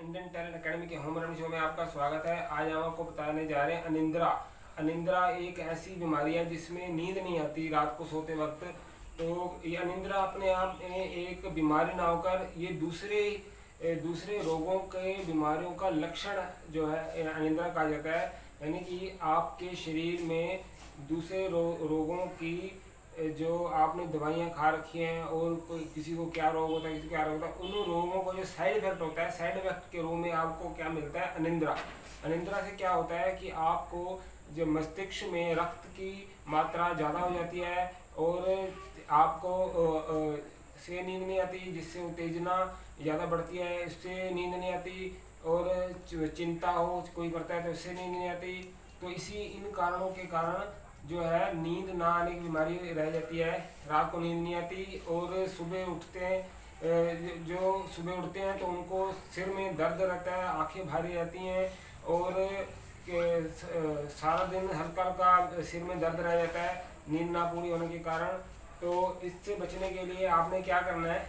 Indian talent academy के home remedy show में आपका स्वागत है। आज हम आपको बताने जा रहे हैं अनिंद्रा। अनिंद्रा एक ऐसी बीमारी है जिसमें नींद नहीं आती रात को सोते वक्त। तो ये अनिंद्रा अपने आप में एक बीमारी ना होकर ये दूसरे रोगों के बीमारियों का लक्षण जो है अनिंद्रा कहा जाता है। यानी कि आपके शरीर में दूसरे रोगों की जो आपने दवाइयाँ खा रखी हैं और कोई किसी को क्या रोग होता है, किसी को क्या रोग होता है, उन रोगों को जो साइड इफेक्ट होता है, साइड इफेक्ट के रूप में आपको क्या मिलता है, अनिंद्रा। अनिंद्रा से क्या होता है कि आपको जो मस्तिष्क में रक्त की मात्रा ज़्यादा हो जाती है और आपको से नींद नहीं आती, जिससे उत्तेजना ज़्यादा बढ़ती है, इससे नींद नहीं आती। और चिंता हो कोई करता है तो इससे नींद नहीं आती। तो इन कारणों के कारण जो है नींद ना आने की बीमारी रह जाती है, रात को नींद नहीं आती। और सुबह उठते हैं, जो सुबह उठते हैं तो उनको सिर में दर्द रहता है, आंखें भारी रहती हैं और सारा दिन हल्का हल्का सिर में दर्द रह जाता है नींद ना पूरी होने के कारण। तो इससे बचने के लिए आपने क्या करना है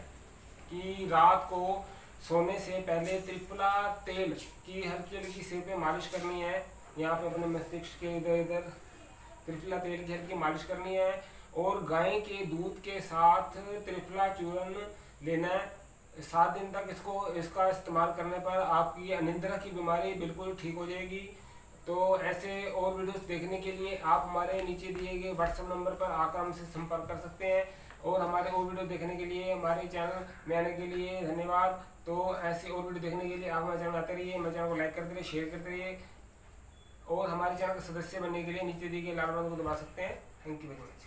कि रात को सोने से पहले त्रिफला तेल की हल्की हल्की सिर पे मालिश करनी है। यहाँ पे अपने मस्तिष्क के इधर इधर त्रिफला तेल की हल्की मालिश करनी है और गाय के दूध के साथ त्रिफला चूर्ण लेना है। 7 दिन तक इसका इस्तेमाल करने पर आपकी अनिंद्रा की बीमारी बिल्कुल ठीक हो जाएगी। तो ऐसे और वीडियोस देखने के लिए आप हमारे नीचे दिए गए व्हाट्सएप नंबर पर आकर हमसे संपर्क कर सकते हैं। और हमारे और वीडियो देखने के लिए, हमारे चैनल में आने के लिए धन्यवाद। तो ऐसे और वीडियो देखने के लिए आप हमारे चैनल आते रहिए, हमारे चैनल को लाइक करते रहिए, शेयर करते रहिए और हमारे चैनल का सदस्य बनने के लिए नीचे दिए गए लाल बटन को दबा सकते हैं। Thank you very much.